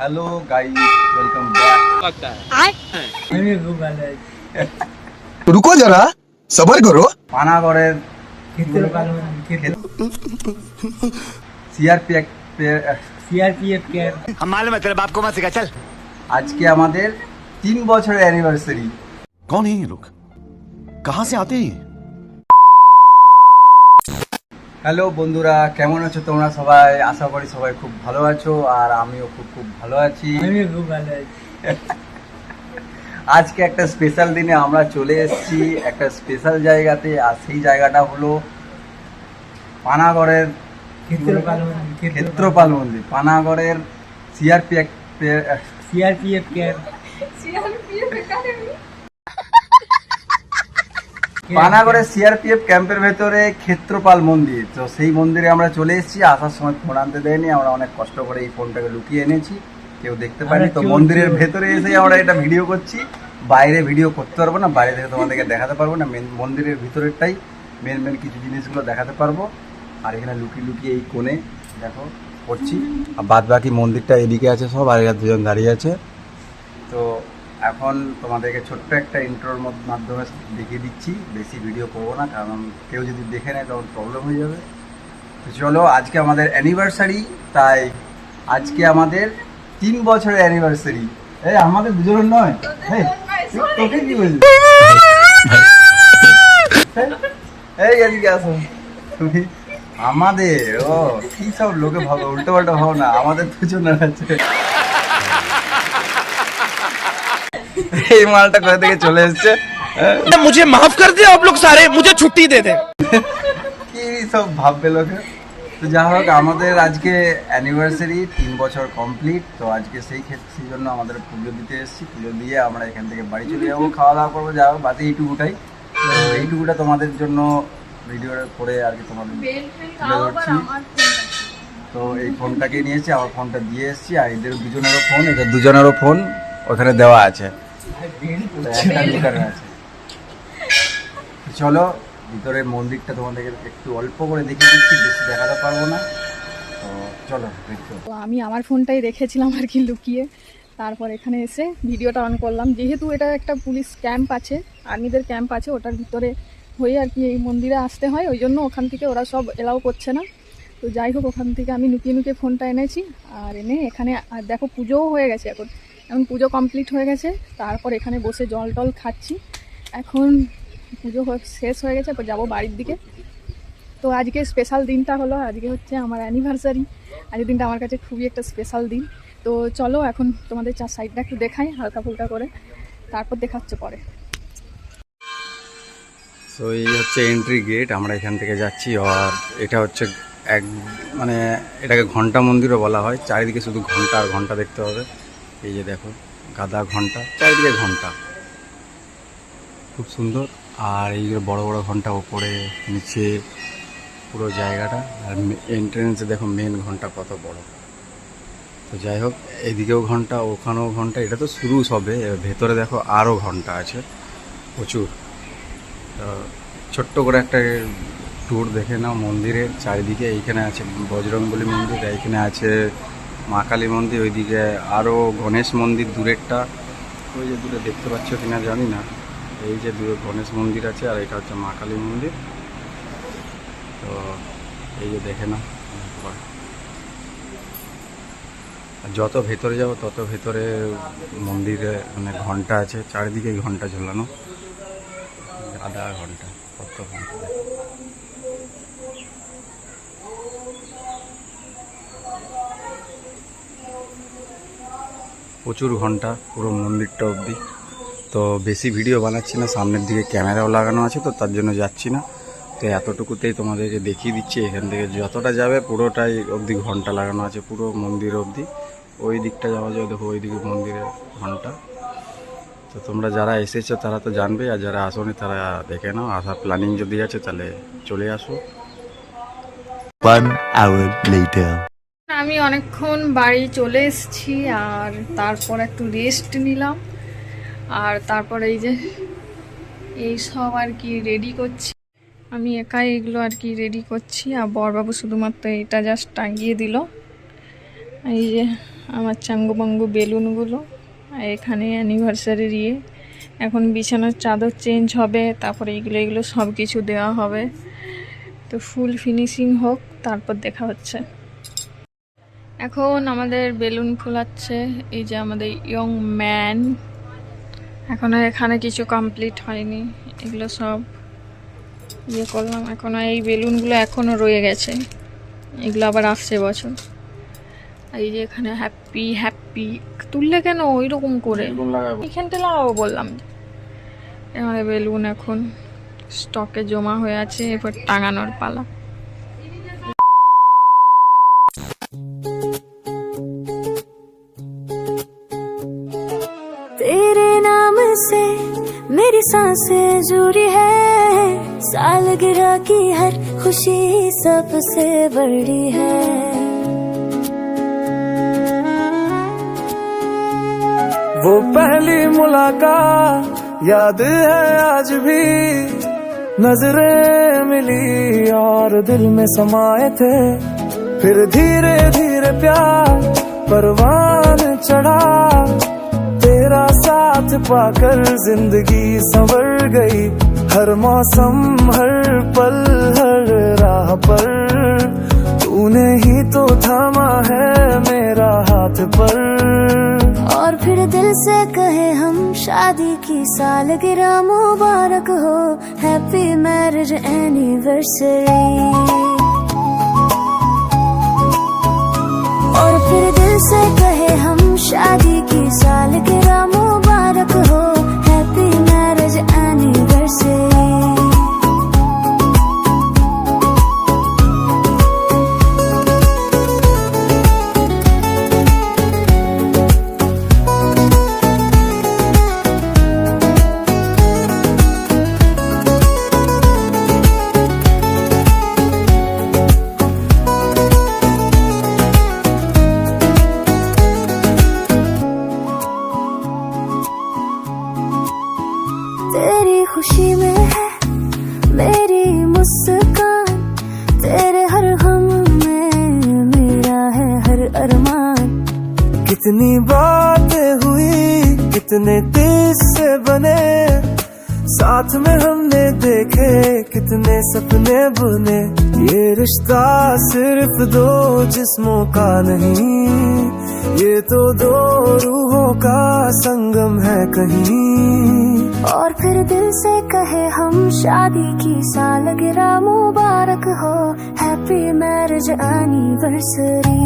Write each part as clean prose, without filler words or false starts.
Hello guys, welcome back. रुको जरा सबर करो। পানাগড়ের সিআরপিএফ हम मालूम है तेरे बाप को मत सिखा चल। আজকে আমাদের 3 বছরের অ্যানিভার্সারি। कौन है ये लोग, कहाँ से आते हैं? হ্যালো বন্ধুরা, কেমন আছো তোমরা সবাই? আশা করি সবাই খুব ভালো আছো, আর আমিও খুব ভালো আছি। আজকে একটা স্পেশাল দিনে আমরা চলে এসেছি একটা স্পেশাল জায়গাতে, আর সেই জায়গাটা হলো পানাগড়ের ক্ষেত্রপাল মন্দির। পানাগড়ের সিআরপিএফ পানাগড়ের সিআরপিএফ ক্যাম্পের ভেতরে ক্ষেত্রপাল মন্দির। তো সেই মন্দিরে আমরা চলে এসেছি। আসার সময় ফোন আনতে দেয়নি, আমরা অনেক কষ্ট করে এই ফোনটাকে লুকিয়ে এনেছি, কেউ দেখতে পায়নি। তো মন্দিরের ভেতরে এসে আমরা এটা ভিডিও করছি, বাইরে ভিডিও করতে পারবো না, বাইরে থেকে তোমাদেরকে দেখাতে পারবো না। মেন মন্দিরের ভিতরেরটাই মেন কিছু জিনিসগুলো দেখাতে পারবো। আর এখানে লুকিয়ে এই কোণে দেখো করছি, আর বাদ বাকি মন্দিরটা এদিকে আছে সব, আর এরা দুজন দাঁড়িয়ে আছে। তো এখন তোমাদেরকে ছোট্ট একটা ইন্ট্রোর মাধ্যমে দেখিয়ে দিচ্ছি, বেশি ভিডিও করবো না, কারণ কেউ যদি দেখে নেয় তখন প্রবলেম হয়ে যাবে। তো চলো, আজকে আমাদের অ্যানিভার্সারি, তাই আজকে আমাদের 3 বছরের অ্যানিভার্সারি। এই আমাদের দুজনের নয়, তোকে কি বলছি? এই এদিকে আসো তুমি। আমাদের ও কি সব লোকে ভাবো, উল্টো পাল্টা ভাবো না, আমাদের দুজনের আছে। এই মালটা কোথা থেকে চলে এসছে? मुझे माफ कर दे आप लोग सारे, मुझे छुट्टी दे दे। কি সব ভাববে লোকে। তো যা হোক, আমাদের আজকে অ্যানিভার্সারি 3 বছর কমপ্লিট। তো আজকে সেই জন্য আমাদের পুজো দিতে এসেছি। পুজো দিয়ে আমরা এখান থেকে বাড়ি চলে যাবো, খাওয়া দাওয়া করবো, যা হোক বাকি এইটুকুটাই। তো এইটুকুটা তোমাদের জন্য ভিডিও করে আর কি তোমাদের তুলে ধরছি। তো এই ফোনটাকে নিয়েছি, আমার ফোনটা দিয়ে এসেছি, আর এদের দুজনেরও ফোন, এদের দুজনেরও ফোন ওখানে দেওয়া আছে, আছে। চলো ভিতরের মন্দিরটা তোমাদেরকে একটু অল্প করে দেখিয়ে দিচ্ছি, বেশি দেখাতে পারবো না। তো চলো দেখো। তো আমি আমার ফোনটাই রেখেছিলাম আর কি লুকিয়ে, তারপর এখানে এসে ভিডিওটা অন করলাম। যেহেতু এটা একটা পুলিশ ক্যাম্প আছে, আর্মিদের ক্যাম্প আছে, ওটার ভিতরে হয়ে আর কি এই মন্দিরে আসতে হয়, ওই জন্য ওখান থেকে ওরা সব এলাও করছে না। তো যাই হোক, ওখান থেকে আমি লুকিয়ে ফোনটা এনেছি, আর এনে এখানে আর দেখো পুজোও হয়ে গেছে। এখন পুজো কমপ্লিট হয়ে গেছে, তারপর এখানে বসে জল টল খাচ্ছি। এখন পুজো শেষ হয়ে গেছে, যাবো বাড়ির দিকে। তো আজকে স্পেশাল দিনটা হলো, আজকে হচ্ছে আমার অ্যানিভার্সারি। আজকের দিনটা আমার কাছে খুবই একটা স্পেশাল দিন। তো চলো এখন তোমাদের চার সাইডটা একটু দেখাই হালকা ফুলকা করে, তারপর দেখাচ্ছে পরে। তো এই হচ্ছে এন্ট্রি গেট, আমরা এখান থেকে যাচ্ছি। আর এটা হচ্ছে মানে এটাকে ঘন্টা মন্দিরও বলা হয়। চারিদিকে শুধু ঘন্টা আর ঘন্টা দেখতে হবে। এই যে দেখো গাদা ঘন্টা, চারিদিকে ঘন্টা, খুব সুন্দর। আর এই যে বড় বড় ঘন্টা ওপরে নিচে পুরো জায়গাটা, আর এন্ট্রেন্সে দেখো মেন ঘন্টা কত বড়। তো যাই হোক, এদিকেও ঘন্টা, ওখানেও ঘন্টা, এটা তো শুরু সবে, ভেতরে দেখো আরও ঘন্টা আছে প্রচুর। তো ছোট্ট করে একটা ট্যুর দেখে নাও মন্দিরের চারিদিকে। এইখানে আছে বজরংবলী মন্দির, এইখানে আছে মা কালী মন্দির, ওইদিকে আরও গণেশ মন্দির দূরেরটা, ওই যে দূরে দেখতে পাচ্ছ কিনা জানি না। এই যে দূরে গণেশ মন্দির আছে, আর এটা হচ্ছে মা কালী মন্দির। তো এই যে দেখে নাও, যত ভেতরে যাবো তত ভেতরে মন্দিরে মানে ঘন্টা আছে, চারিদিকে ঘন্টা ঝোলানো, আধা ঘন্টা, কত ঘন্টা। প্রচুর ঘন্টা পুরো মন্দিরটা অবধি। তো বেশি ভিডিও বানাচ্ছি না, সামনের দিকে ক্যামেরাও লাগানো আছে, তো তার জন্য যাচ্ছি না। তো এতটুকুতেই তোমাদেরকে দেখিয়ে দিচ্ছি। এখান থেকে যতটা যাবে পুরোটাই অবধি ঘন্টা লাগানো আছে, পুরো মন্দির অবধি। ওই দিকটা যাওয়া যায়, দেখো ওইদিকে মন্দিরের ঘন্টা। তো তোমরা যারা এসেছো তারা তো জানবে, আর যারা আসোনি তারা দেখে নাও। আসার প্ল্যানিং যদি আছে তাহলে চলে আসো। 1 hour later. আমি অনেকক্ষণ বাড়ি চলে এসেছি, আর তারপর একটু রেস্ট নিলাম, আর তারপর এই সব আর কি রেডি করছি। আমি একাই এগুলো আর কি রেডি করছি, আর বরবাবু শুধুমাত্র এটা জাস্ট টাঙিয়ে দিল। এই যে আমার চাঙ্গুবাঙ্গু বেলুনগুলো, আর এখানে অ্যানিভার্সারির ইয়ে। এখন বিছানার চাদর চেঞ্জ হবে, তারপরে এগুলো সব কিছু দেওয়া হবে। তো ফুল ফিনিশিং হোক, তারপর দেখা হচ্ছে। এখন আমাদের বেলুন ফোলাচ্ছে এই যে আমাদের ইয়ং ম্যান। এখনও এখানে কিছু কমপ্লিট হয়নি, এগুলো সব ইয়ে করলাম। এখনও এই বেলুনগুলো এখনও রয়ে গেছে, এগুলো আবার আসছে বছর। এই যে এখানে হ্যাপি হ্যাপি তুললে কেন ওই রকম করে, এখানটা লাগাবো বললাম। আমাদের বেলুন এখন স্টকে জমা হয়ে আছে, এরপর টাঙানোর পালা। तेरे नाम से मेरी सांसें जुड़ी है, सालगिरह की हर खुशी सबसे बड़ी है। वो पहली मुलाकात याद है आज भी, नजरें मिली और दिल में समाए थे, फिर धीरे धीरे प्यार परवान चढ़ा, तेरा साथ पाकर जिंदगी संवर गई, हर मौसम हर पल हर राह पर तूने ही तो थामा है मेरा हाथ पर। और फिर दिल से कहे हम शादी की सालगिरह मुबारक हो, हैप्पी मैरिज एनिवर्सरी। और फिर दिल से कहे हम शादी की सालगिरह मुबारक हो, हैप्पी मैरिज एनिवर्सरी। तेरी खुशी में है मेरी मुस्कान, तेरे हर गम में मेरा है हर अरमान। कितनी बातें हुई कितने तेज से बने, साथ में हमने देखे कितने सपने बुने, ये रिश्ता सिर्फ दो जिस्मों का नहीं, ये तो दो रूहों का संगम है कहीं। और फिर दिल से कहे हम शादी की सालगिरह मुबारक हो, हैप्पी मैरिज एनिवर्सरी।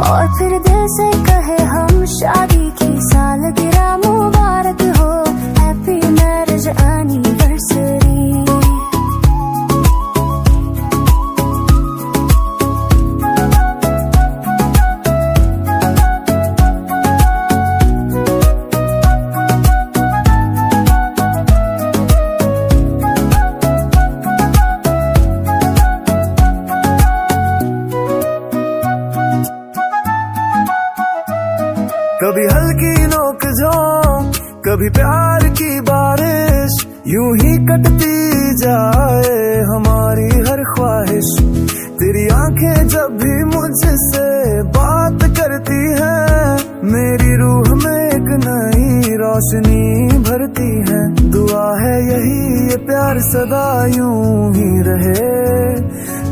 और फिर दिल से कहे हम शादी की सालगिरह मुबारक हो, हैप्पी मैरिज एनिवर्सरी। कभी हल्की नोक-झोंक कभी प्यार की बारिश, यूं ही कटती जाए हमारी हर ख्वाहिश। तेरी आंखें जब भी मुझसे बात करती हैं, मेरी रूह में एक नई रोशनी भरती है। दुआ है यही ये प्यार सदा यूं ही रहे,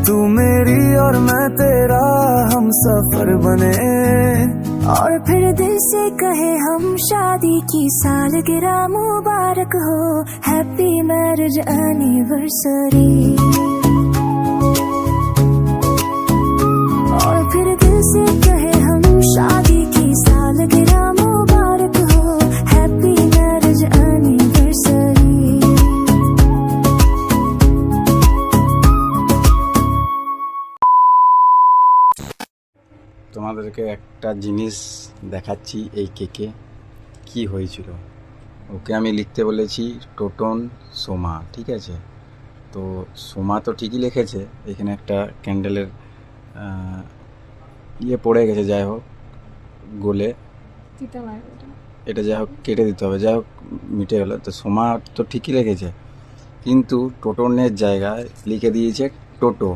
तू मेरी और मैं तेरा हम सफर बने। और फिर दिल से कहे हम शादी की सालगिरह मुबारक हो, हैप्पी मैरिज एनिवर्सरी। और फिर दिल से कहे हम शादी की सालगिरह मुबारक हो, हैप्पी मैरिज एनिवर्सरी। তোমাদেরকে একটা জিনিস দেখাচ্ছি, এই কেকে কি হয়েছিল। ওকে আমি লিখতে বলেছি টোটন সোমা, ঠিক আছে? তো সোমা তো ঠিকই লিখেছে, এখানে একটা ক্যান্ডেলের ইয়ে পড়ে গেছে, যাই হোক গোলে, এটা যাই হোক কেটে দিতে হবে, যাই হোক মিটে গেলো। তো সোমা তো ঠিকই লিখেছে, কিন্তু টোটনের জায়গায় লিখে দিয়েছে টোটো।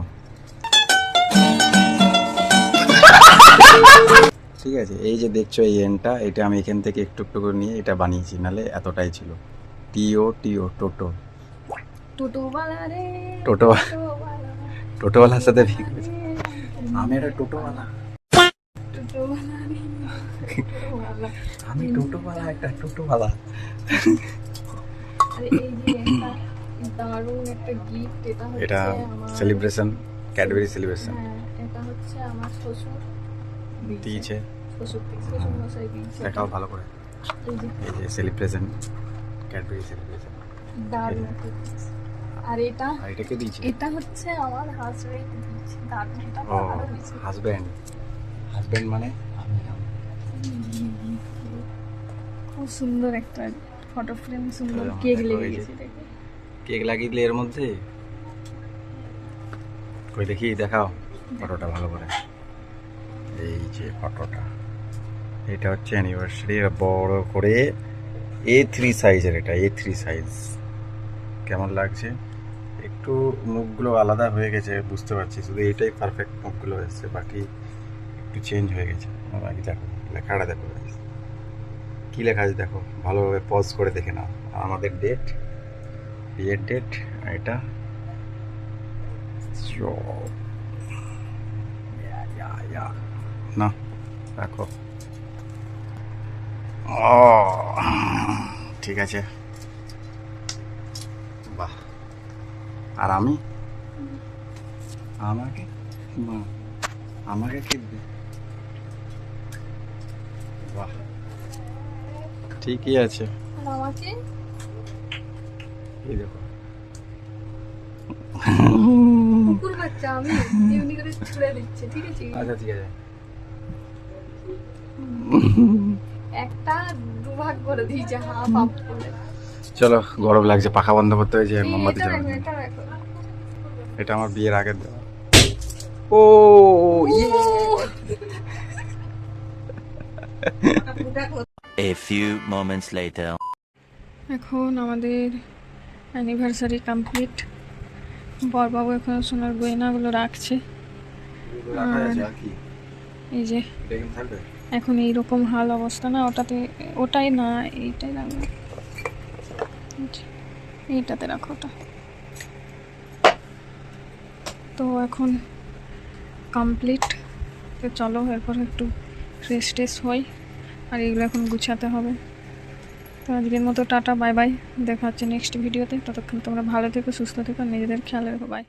ঠিক আছে, এই যে দেখছো এই এনটা, এটা আমি এখান থেকে একটু একটু করে নিয়ে এটা বানিয়েছি, নাহলে এতটাই ছিল। টিও টিও টোটো, টোটোওয়ালা রে, টোটো টোটোওয়ালা, টোটোওয়ালার সাথে ঠিক হয়েছে। আমি একটা টোটোওয়ালা, টোটোওয়ালা রে, টোটোওয়ালা। আমি টোটোওয়ালা, একটা টোটোওয়ালা। আরে এই যে একটা দারুণ একটা গিফট, এটা হচ্ছে এটা আমার সেলিব্রেশন, ক্যাডবেরি সেলিব্রেশন হ্যাঁ, এটা হচ্ছে আমার শ্বশুর দিয়েছে। শ্বশুর মশাই দিয়েছে। দেখাও ভালো করে, এই যে এই যে সেলিব্রেশন, ক্যাডবেরি সেলিব্রেশন। দারুণ একটা gift। আর এটা আর এটা কে দিয়েছে? এটা হচ্ছে আমার হাজবেন্ড দিয়েছে। দারুণ, এটা ও আরো বেশি। হাজব্যান্ড, হাজব্যান্ড মানে খুব সুন্দর একটা ফটো ফ্রেম, সুন্দর তাহলে আমার কেক দেখো লেগে এই যে। গেছে দেখে। কেক লাগিয়ে দিলে এর মধ্যে। কই দেখি, দেখাও ফটোটা ভালো করে। এই যে ফটোটা, এটা হচ্ছে অ্যানিভার্সারি, বড় করে A3 সাইজের, এটা A3 সাইজ। কেমন লাগছে? একটু মুখগুলো আলাদা হয়ে গেছে বুঝতে পারছি, শুধু এইটাই পারফেক্ট মুখগুলো এসছে, বাকি একটু চেঞ্জ হয়ে গেছে। বাকি দেখো লেখাটা দেখো, কী লেখা আছে দেখো, ভালোভাবে পজ করে দেখে নাও। আর আমাদের ডেট, বিয়ের ডেট এটা। না রাখো। ও ঠিক আছে, বাহ। আর আমি, আমাকে বাহ, আমাকে কি দিবে? বাহ, ঠিকই আছে। আর আমাকে এই দেখো, কুকুর বাচ্চা আমি এমনি করে ছুড়ে দিচ্ছে, ঠিক আছে? আচ্ছা ঠিক আছে। একটা দুভাগ করে দিয়েছে, হাফ হাফ করে। চলো, গরম লাগছে, পাখা বন্ধ করতে হয়েছে, এই মোমবাতি এটা জ্বালানো। রাখো, এটা রাখো। এটা আমার বিয়ের আগের দেওয়া। ও ইয়ে। A few moments later. এখন আমাদের অ্যানিভার্সারি কমপ্লিট। বরবাবু এখন সোনার গয়নাগুলো রাখছে। রাখা আছে আর কি? এই যে এটা এখানে থাকবে? এখন এইরকম হাল অবস্থা না, ওটাতে, ওটাই না, এইটাই রাখবে, এইটাতে রাখো ওটা। তো এখন কমপ্লিট, তো চলো এরপর একটু ফ্রেশ ট্রেশ হই, আর এগুলো এখন গুছাতে হবে। তো আজকের মতো টাটা, বাই বাই, দেখা হচ্ছে নেক্সট ভিডিওতে। ততক্ষণ তোমরা ভালো থেকো, সুস্থ থেকো, নিজেদের খেয়াল রেখো, বাই।